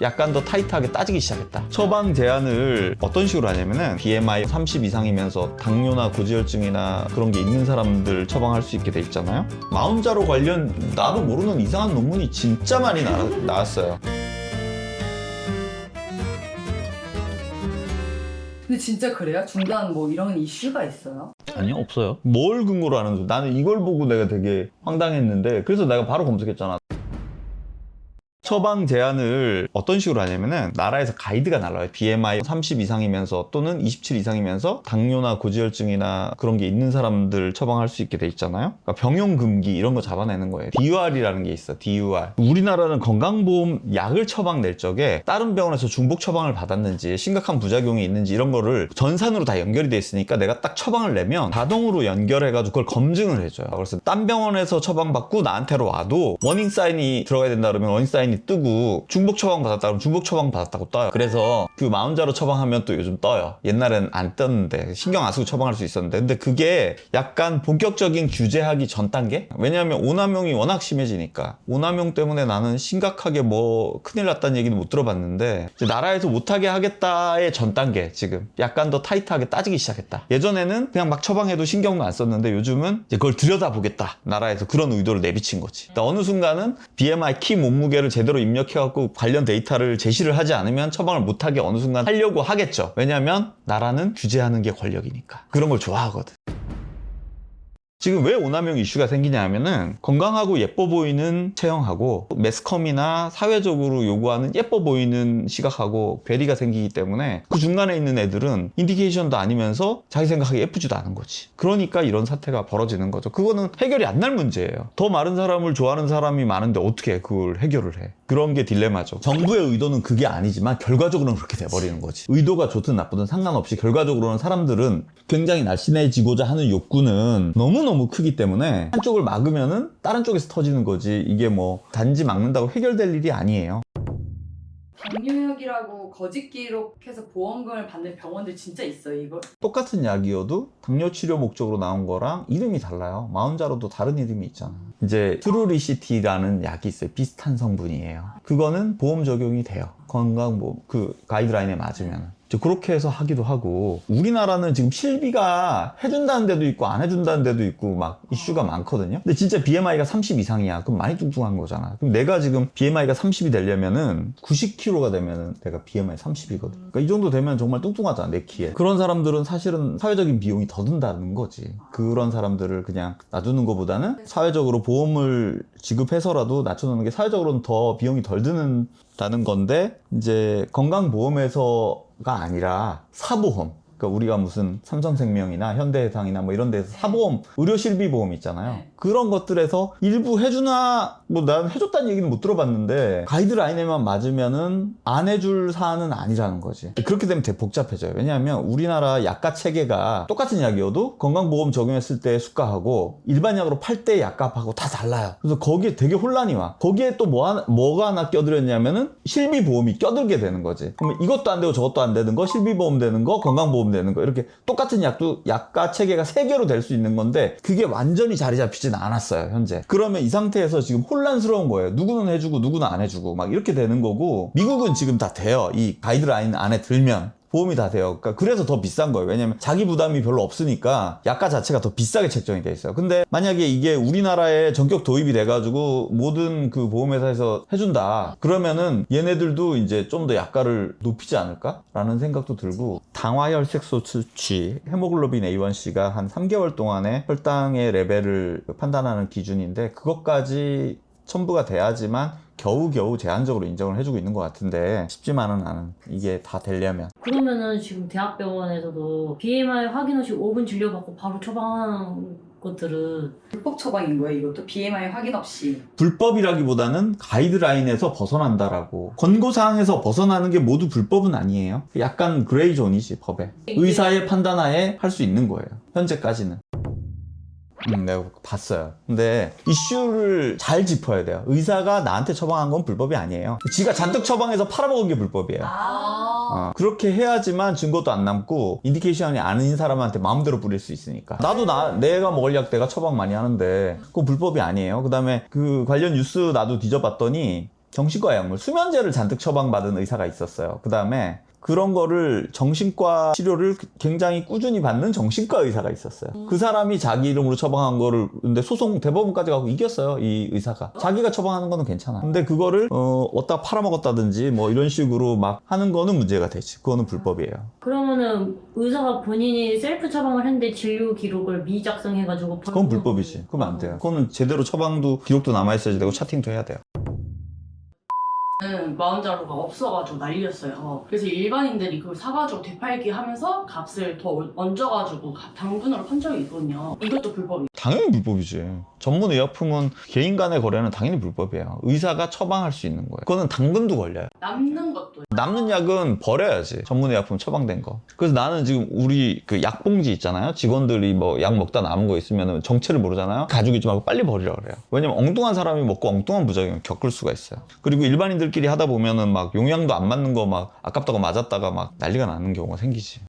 약간 더 타이트하게 따지기 시작했다. 처방 제한을 어떤 식으로 하냐면은 BMI 30 이상이면서 당뇨나 고지혈증이나 그런 게 있는 사람들 처방할 수 있게 돼 있잖아요. 마운자로 관련 나도 모르는 이상한 논문이 진짜 많이 나왔어요. 근데 진짜 그래요? 중간 뭐 이런 이슈가 있어요? 아니요, 없어요. 뭘 근거로 하는지. 나는 이걸 보고 내가 되게 황당했는데 그래서 내가 바로 검색했잖아. 처방 제한을 어떤 식으로 하냐면은 나라에서 가이드가 날라와요. BMI 30 이상이면서 또는 27 이상이면서 당뇨나 고지혈증이나 그런 게 있는 사람들 처방할 수 있게 돼 있잖아요. 그러니까 병용 금기 이런 거 잡아내는 거예요. DUR이라는 게 있어. DUR. 우리나라는 건강보험 약을 처방 낼 적에 다른 병원에서 중복 처방을 받았는지 심각한 부작용이 있는지 이런 거를 전산으로 다 연결이 돼 있으니까 내가 딱 처방을 내면 자동으로 연결해가지고 그걸 검증을 해줘요. 그래서 딴 병원에서 처방받고 나한테로 와도 워닝 사인이 들어가야 된다 그러면 워닝 사인이 뜨고 중복 처방 받았다 그러면 중복 처방 받았다고 떠요. 그래서 그 마운자로 처방하면 또 요즘 떠요. 옛날엔 안 떴는데 신경 안 쓰고 처방할 수 있었는데 근데 그게 약간 본격적인 규제하기 전 단계? 왜냐하면 오남용이 워낙 심해지니까 오남용 때문에 나는 심각하게 뭐 큰일 났다는 얘기는 못 들어봤는데 이제 나라에서 못하게 하겠다의 전 단계 지금 약간 더 타이트하게 따지기 시작했다. 예전에는 그냥 막 처방해도 신경도 안 썼는데 요즘은 이제 그걸 들여다보겠다. 나라에서 그런 의도를 내비친 거지. 그러니까 어느 순간은 BMI 키 몸무게를 제대로 입력해갖고 관련 데이터를 제시를 하지 않으면 처방을 못하게 어느 순간 하려고 하겠죠. 왜냐하면 나라는 규제하는 게 권력이니까. 그런 걸 좋아하거든. 지금 왜 오남용 이슈가 생기냐 하면은 건강하고 예뻐 보이는 체형하고 매스컴이나 사회적으로 요구하는 예뻐 보이는 시각하고 괴리가 생기기 때문에 그 중간에 있는 애들은 인디케이션도 아니면서 자기 생각하기 예쁘지도 않은 거지. 그러니까 이런 사태가 벌어지는 거죠. 그거는 해결이 안 날 문제예요. 더 마른 사람을 좋아하는 사람이 많은데 어떻게 그걸 해결을 해. 그런 게 딜레마죠. 정부의 의도는 그게 아니지만 결과적으로는 그렇게 돼버리는 거지. 의도가 좋든 나쁘든 상관없이 결과적으로는 사람들은 굉장히 날씬해지고자 하는 욕구는 너무너무 크기 때문에 한쪽을 막으면은 다른 쪽에서 터지는 거지. 이게 뭐 단지 막는다고 해결될 일이 아니에요. 당뇨약이라고 거짓 기록해서 보험금을 받는 병원들 진짜 있어요, 이걸? 똑같은 약이어도 당뇨 치료 목적으로 나온 거랑 이름이 달라요. 마운자로도 다른 이름이 있잖아. 이제 트루리시티라는 약이 있어요. 비슷한 성분이에요. 그거는 보험 적용이 돼요. 건강보험 그 가이드라인에 맞으면. 그렇게 해서 하기도 하고 우리나라는 지금 실비가 해준다는 데도 있고 안 해준다는 데도 있고 막 이슈가 많거든요. 근데 진짜 BMI가 30 이상이야. 그럼 많이 뚱뚱한 거잖아. 그럼 내가 지금 BMI가 30이 되려면은 90kg가 되면은 내가 BMI 30이거든. 그러니까 이 정도 되면 정말 뚱뚱하잖아, 내 키에. 그런 사람들은 사실은 사회적인 비용이 더 든다는 거지. 그런 사람들을 그냥 놔두는 것보다는 사회적으로 보험을 지급해서라도 낮춰놓는 게 사회적으로는 더 비용이 덜 드는다는 건데 이제 건강보험에서가 아니라 사보험, 그러니까 우리가 무슨 삼성생명이나 현대해상이나 뭐 이런 데서 사보험, 의료실비보험 있잖아요. 네. 그런 것들에서 일부 해주나 뭐 난 해줬다는 얘기는 못 들어봤는데 가이드라인에만 맞으면은 안 해줄 사안은 아니라는 거지. 그렇게 되면 되게 복잡해져요. 왜냐하면 우리나라 약가 체계가 똑같은 약이어도 건강보험 적용했을 때 수가하고 일반 약으로 팔 때 약값하고 다 달라요. 그래서 거기에 되게 혼란이 와. 거기에 또 뭐가 하나 껴들었냐면은 실비보험이 껴들게 되는 거지. 그러면 이것도 안 되고 저것도 안 되는 거, 실비보험 되는 거, 건강보험 되는 거, 이렇게 똑같은 약도 약가 체계가 3개로 될 수 있는 건데 그게 완전히 자리 잡히진 않았어요, 현재. 그러면 이 상태에서 지금 혼란스러운 거예요. 누구는 해주고 누구는 안 해주고 막 이렇게 되는 거고 미국은 지금 다 돼요. 이 가이드라인 안에 들면 보험이 다 돼요. 그러니까 그래서 더 비싼 거예요. 왜냐면 자기 부담이 별로 없으니까 약가 자체가 더 비싸게 책정이 돼 있어요. 근데 만약에 이게 우리나라에 전격 도입이 돼가지고 모든 그 보험회사에서 해준다 그러면은 얘네들도 이제 좀 더 약가를 높이지 않을까? 라는 생각도 들고 당화혈색소 수치 헤모글로빈 A1C가 한 3개월 동안의 혈당의 레벨을 판단하는 기준인데 그것까지 첨부가 돼야지만 겨우겨우 제한적으로 인정을 해주고 있는 것 같은데 쉽지만은 않은 이게 다 되려면. 그러면은 지금 대학병원에서도 BMI 확인 없이 5분 진료받고 바로 처방하는 것들은 불법 처방인 거예요, 이것도? BMI 확인 없이. 불법이라기보다는 가이드라인에서 벗어난다라고. 권고사항에서 벗어나는 게 모두 불법은 아니에요. 약간 그레이 존이지, 법에. 의사의 판단하에 할 수 있는 거예요, 현재까지는. 내가 봤어요. 근데 이슈를 잘 짚어야 돼요. 의사가 나한테 처방한 건 불법이 아니에요. 지가 잔뜩 처방해서 팔아먹은 게 불법이에요. 그렇게 해야지만 증거도 안 남고 인디케이션이 아닌 사람한테 마음대로 뿌릴 수 있으니까. 나도 내가 먹을 약 내가 처방 많이 하는데 그건 불법이 아니에요. 그 다음에 그 관련 뉴스 나도 뒤져봤더니 정신과 약물, 수면제를 잔뜩 처방받은 의사가 있었어요. 그 다음에 그런 거를 정신과 치료를 굉장히 꾸준히 받는 정신과 의사가 있었어요. 그 사람이 자기 이름으로 처방한 거를 근데 소송 대법원까지 가고 이겼어요. 이 의사가. 자기가 처방하는 거는 괜찮아. 근데 그거를 어디다 팔아먹었다든지 뭐 이런 식으로 막 하는 거는 문제가 되지. 그거는 불법이에요. 그러면은 의사가 본인이 셀프 처방을 했는데 진료 기록을 미작성해가지고 그건 불법이지. 그러면 안 돼요. 그거는 제대로 처방도 기록도 남아있어야 되고 차팅도 해야 돼요. 마흔자루가 없어가지고 난리였어요. 그래서 일반인들이 그걸 사가지고 되팔기 하면서 값을 더 얹어가지고 당분으로 판 적이 있거든요. 이것도 불법이에요. 당연히 불법이지. 전문 의약품은 개인 간의 거래는 당연히 불법이에요. 의사가 처방할 수 있는 거예요. 그거는 당근도 걸려요. 남는 것도 남는 약은 버려야지. 전문 의약품 처방된 거. 그래서 나는 지금 우리 그 약봉지 있잖아요. 직원들이 뭐 약 먹다 남은 거 있으면 정체를 모르잖아요. 가지고 있지 말고 빨리 버리라 그래요. 왜냐면 엉뚱한 사람이 먹고 엉뚱한 부작용을 겪을 수가 있어요. 그리고 일반인들끼리 하다 보면은 막 용량도 안 맞는 거 막 아깝다고 맞았다가 막 난리가 나는 경우가 생기지.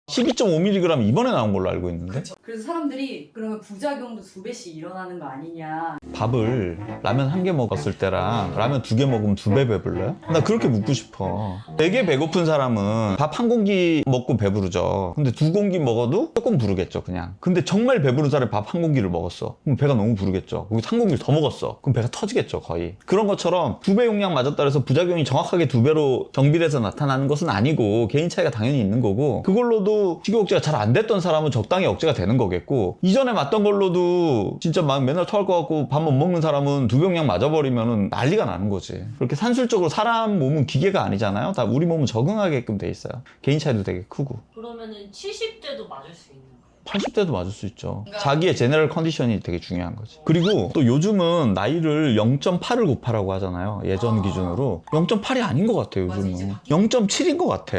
12.5mg 이번에 나온 걸로 알고 있는데 그래서 사람들이 그러면 부작용도 2배씩 일어나는 거 아니냐. 밥을 라면 1개 먹었을 때랑 라면 2개 먹으면 2배 배불러요? 나 그렇게 묻고 싶어. 되게 배고픈 사람은 밥 1공기 먹고 배부르죠. 근데 2공기 먹어도 조금 부르겠죠 그냥. 근데 정말 배부른 사람이 밥 1공기를 먹었어. 그럼 배가 너무 부르겠죠. 거기 1공기를 더 먹었어. 그럼 배가 터지겠죠 거의. 그런 것처럼 2배 용량 맞았다 해서 부작용이 정확하게 2배로 정비돼서 나타나는 것은 아니고 개인 차이가 당연히 있는 거고, 그걸로도 식욕 억제가 잘 안 됐던 사람은 적당히 억제가 되는 거겠고, 이전에 맞던 걸로도 진짜 막 맨날 토할 것 같고 밥 못 먹는 사람은 2병량 맞아버리면 난리가 나는 거지. 그렇게 산술적으로 사람 몸은 기계가 아니잖아요. 다 우리 몸은 적응하게끔 돼 있어요. 개인 차이도 되게 크고. 그러면은 70대도 맞을 수 있는 거예요? 80대도 맞을 수 있죠. 자기의 제너럴 컨디션이 되게 중요한 거지. 그리고 또 요즘은 나이를 0.8을 곱하라고 하잖아요. 예전 기준으로. 0.8이 아닌 것 같아요, 요즘은. 0.7인 것 같아.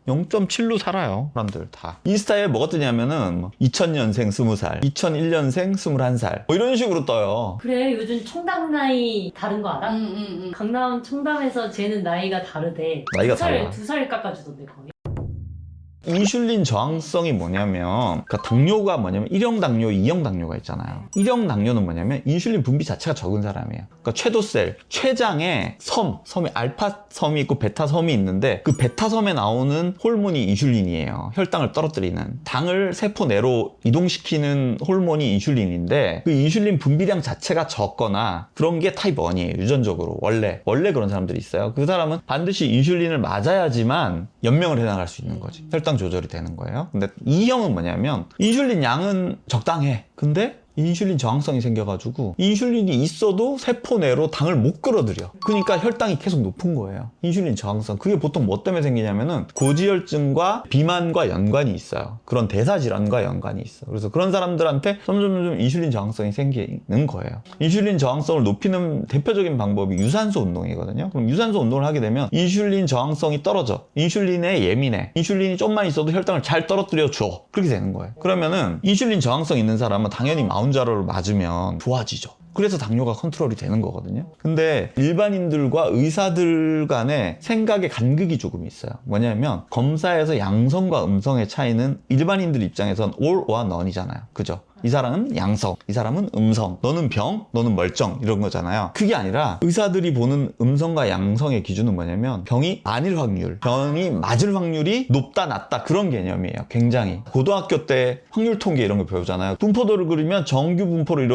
0.7로 살아요, 사람들 다. 인스타에 뭐가 뜨냐면은 2000년생 20살, 2001년생 21살. 뭐 이런 식으로 떠요. 그래, 요즘 총당 나이 다른 거 알아? 응. 강남 총담에서 재는 나이가 다르대. 나이가 달라. 2살 깎아주던데 거의. 인슐린 저항성이 뭐냐면, 그러니까 당뇨가 뭐냐면 1형 당뇨, 2형 당뇨가 있잖아요. 1형 당뇨는 뭐냐면 인슐린 분비 자체가 적은 사람이에요. 그러니까 췌도셀, 췌장에 섬이 알파 섬이 있고 베타 섬이 있는데, 그 베타 섬에 나오는 호르몬이 인슐린이에요. 혈당을 떨어뜨리는. 당을 세포 내로 이동시키는 호르몬이 인슐린인데, 그 인슐린 분비량 자체가 적거나 그런 게 타입 1이에요. 유전적으로. 원래 그런 사람들이 있어요. 그 사람은 반드시 인슐린을 맞아야지만 연명을 해나갈 수 있는 거지. 혈당 조절이 되는 거예요. 근데 E형은 뭐냐면 인슐린 양은 적당해. 근데 인슐린 저항성이 생겨가지고 인슐린이 있어도 세포 내로 당을 못 끌어들여. 그러니까 혈당이 계속 높은 거예요. 인슐린 저항성. 그게 보통 뭐 때문에 생기냐면은 고지혈증과 비만과 연관이 있어요. 그런 대사질환과 연관이 있어. 그래서 그런 사람들한테 점점 인슐린 저항성이 생기는 거예요. 인슐린 저항성을 높이는 대표적인 방법이 유산소 운동이거든요. 그럼 유산소 운동을 하게 되면 인슐린 저항성이 떨어져. 인슐린에 예민해. 인슐린이 좀만 있어도 혈당을 잘 떨어뜨려 줘. 그렇게 되는 거예요. 그러면은 인슐린 저항성 있는 사람은 당연히 마운자로를 맞으면 좋아지죠. 그래서 당뇨가 컨트롤이 되는 거거든요. 근데 일반인들과 의사들 간의 생각의 간극이 조금 있어요. 뭐냐면 검사에서 양성과 음성의 차이는 일반인들 입장에선 all와 none이잖아요. 그죠? 이 사람은 양성, 이 사람은 음성, 너는 병, 너는 멀쩡, 이런 거잖아요. 그게 아니라 의사들이 보는 음성과 양성의 기준은 뭐냐면 병이 아닐 확률, 병이 맞을 확률이 높다 낮다, 그런 개념이에요. 굉장히. 고등학교 때 확률 통계 이런 거 배우잖아요. 분포도를 그리면 정규 분포를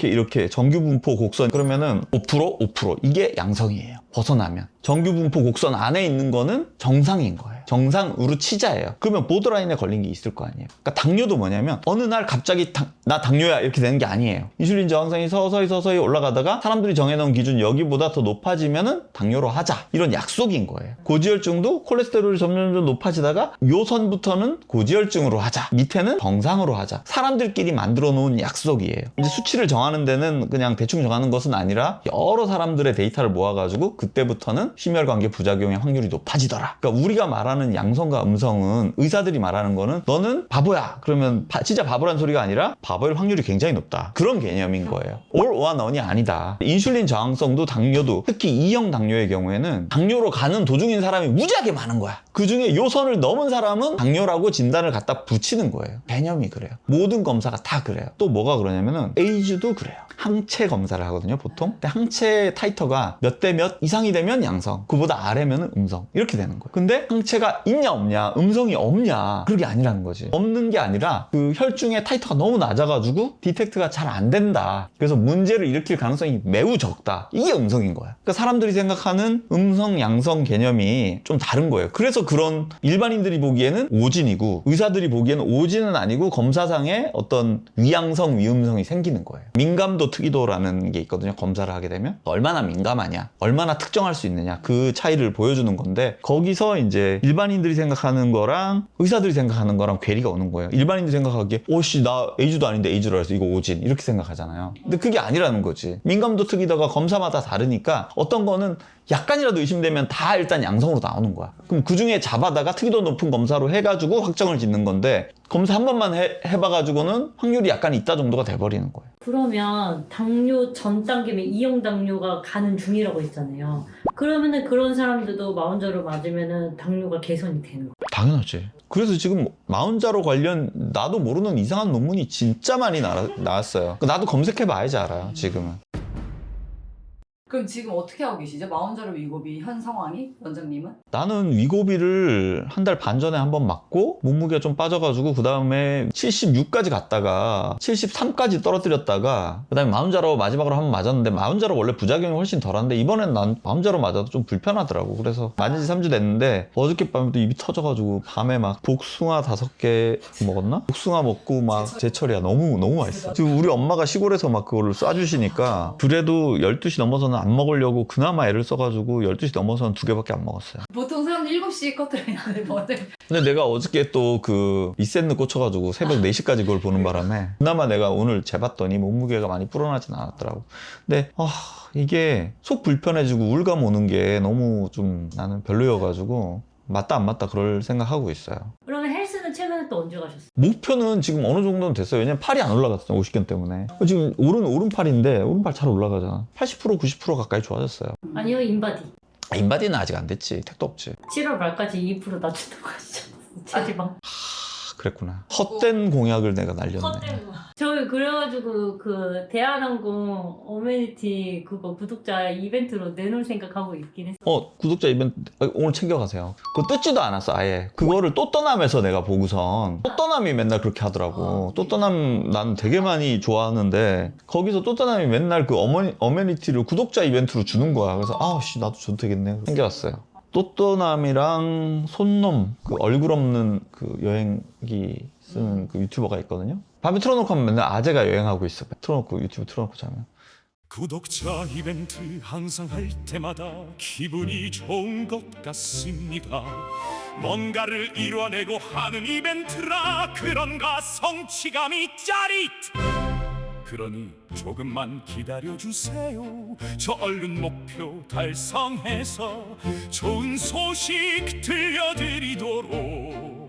이렇게 정규 분포 곡선, 그러면은 5% 이게 양성이에요. 벗어나면. 정규 분포 곡선 안에 있는 거는 정상인 거예요. 정상으로 치자예요. 그러면 보더라인에 걸린 게 있을 거 아니에요. 그러니까 당뇨도 뭐냐면 어느 날 갑자기 나 당뇨야 이렇게 되는 게 아니에요. 인슐린 저항성이 서서히 올라가다가 사람들이 정해놓은 기준 여기보다 더 높아지면은 당뇨로 하자, 이런 약속인 거예요. 고지혈증도 콜레스테롤이 점점 높아지다가 요 선부터는 고지혈증으로 하자, 밑에는 정상으로 하자. 사람들끼리 만들어 놓은 약속이에요. 이제 수치를 정하는 데는 그냥 대충 정하는 것은 아니라 여러 사람들의 데이터를 모아가지고 그때부터는 심혈관계 부작용의 확률이 높아지더라. 그러니까 우리가 말하는 말하는 양성과 음성은 의사들이 말하는 거는 너는 바보야 그러면 진짜 바보란 소리가 아니라 바보일 확률이 굉장히 높다 그런 개념인 거예요. all or none이 아니다. 인슐린 저항성도 당뇨도 특히 2형 당뇨의 경우에는 당뇨로 가는 도중인 사람이 무지하게 많은 거야. 그중에 요 선을 넘은 사람은 당뇨라고 진단을 갖다 붙이는 거예요. 개념이 그래요. 모든 검사가 다 그래요. 또 뭐가 그러냐면은 에이즈도 그래요. 항체 검사를 하거든요 보통. 근데 항체 타이터가 몇 대 몇 이상이 되면 양성, 그보다 아래면 음성 이렇게 되는 거예요. 근데 항체가 있냐 없냐, 음성이 없냐 그게 아니라는 거지. 없는 게 아니라 그 혈중의 타이터가 너무 낮아가지고 디텍트가 잘 안 된다. 그래서 문제를 일으킬 가능성이 매우 적다. 이게 음성인 거야. 그러니까 사람들이 생각하는 음성 양성 개념이 좀 다른 거예요. 그래서 그런 일반인들이 보기에는 오진이고 의사들이 보기에는 오진은 아니고 검사상에 어떤 위양성 위음성이 생기는 거예요. 민감도 특이도라는 게 있거든요. 검사를 하게 되면 얼마나 민감하냐, 얼마나 특정할 수 있느냐 그 차이를 보여주는 건데 거기서 이제 일반인들이 생각하는 거랑 의사들이 생각하는 거랑 괴리가 오는 거예요. 일반인들이 생각하기에 오씨 나 에이즈도 아닌데 에이즈로 해서 이거 오진 이렇게 생각하잖아요. 근데 그게 아니라는 거지. 민감도 특이도가 검사마다 다르니까 어떤 거는 약간이라도 의심되면 다 일단 양성으로 나오는 거야. 그럼 그 중에 잡아다가 특이도 높은 검사로 해가지고 확정을 짓는 건데 검사 한 번만 해봐가지고는 확률이 약간 있다 정도가 돼버리는 거예요. 그러면 당뇨 전 단계면 2형 당뇨가 가는 중이라고 했잖아요. 그러면은 그런 사람들도 마운자로 맞으면은 당뇨가 개선이 되는 거예요? 당연하지. 그래서 지금 마운자로 관련 나도 모르는 이상한 논문이 진짜 많이 나왔어요. 나도 검색해봐야지 알아요 지금은. 그럼 지금 어떻게 하고 계시죠? 마운자로 위고비 현 상황이? 원장님은? 나는 위고비를 한 달 반 전에 한번 맞고 몸무게가 좀 빠져가지고 그 다음에 76까지 갔다가 73까지 떨어뜨렸다가 그 다음에 마운자로 마지막으로 한번 맞았는데 마운자로 원래 부작용이 훨씬 덜한데 이번엔 난 마운자로 맞아도 좀 불편하더라고. 그래서 맞은 지 3주 됐는데 어저께 밤에 또 입이 터져가지고 밤에 막 복숭아 5개 먹었나? 복숭아 먹고 막 제철이야. 너무 맛있어. 지금 우리 엄마가 시골에서 막 그거를 쏴주시니까 그래도 12시 넘어서는 안 먹으려고 그나마 애를 써가지고 12시 넘어서는 2개밖에 안 먹었어요. 보통 사람들 7시에 꺼뜨리는데 뭐든. 근데 내가 어저께 또 그 이센느 꽂혀가지고 새벽 4시까지 그걸 보는 바람에 그나마 내가 오늘 재봤더니 몸무게가 많이 불어나진 않았더라고. 근데 이게 속 불편해지고 우울감 오는 게 너무 좀 나는 별로여가지고 맞다 안 맞다 그럴 생각하고 있어요. 그러면 헬스는 최근에 또 언제 가셨어요? 목표는 지금 어느 정도는 됐어요. 왜냐면 팔이 안 올라갔어요. 50견 때문에. 지금 오른팔인데 오른팔 잘 올라가잖아. 80% 90% 가까이 좋아졌어요. 아니요, 인바디. 인바디는 아직 안 됐지. 택도 없지. 7월 말까지 2% 낮춘다고 하시잖아요. 체지방. 그랬구나. 헛된 공약을 내가 날렸네. 저희 그래가지고 그 대한항공 어메니티 그거 구독자 이벤트로 내놓을 생각하고 있긴 했어요. 구독자 이벤트 오늘 챙겨가세요. 그거 뜯지도 않았어 아예. 그거를 또 떠남에서 내가 보고선 또 떠남이 맨날 그렇게 하더라고. 또 떠남 난 되게 많이 좋아하는데 거기서 또 떠남이 맨날 그 어메니티를 구독자 이벤트로 주는 거야. 그래서 아씨 나도 줘도 되겠네. 챙겨왔어요. 또또남이랑 손놈 그 얼굴 없는 그 여행기 쓰는 그 유튜버가 있거든요. 밤에 틀어놓고 하면 맨날 아재가 여행하고 있어. 틀어놓고 유튜브 틀어놓고 자면. 구독자 이벤트 항상 할 때마다 기분이 좋은 것 같습니다. 뭔가를 이뤄내고 하는 이벤트라 그런가 성취감이 짜릿. 그러니 조금만 기다려주세요. 저 얼른 목표 달성해서 좋은 소식 들려드리도록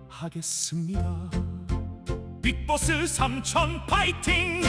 하겠습니다. 빅보스 3000 파이팅!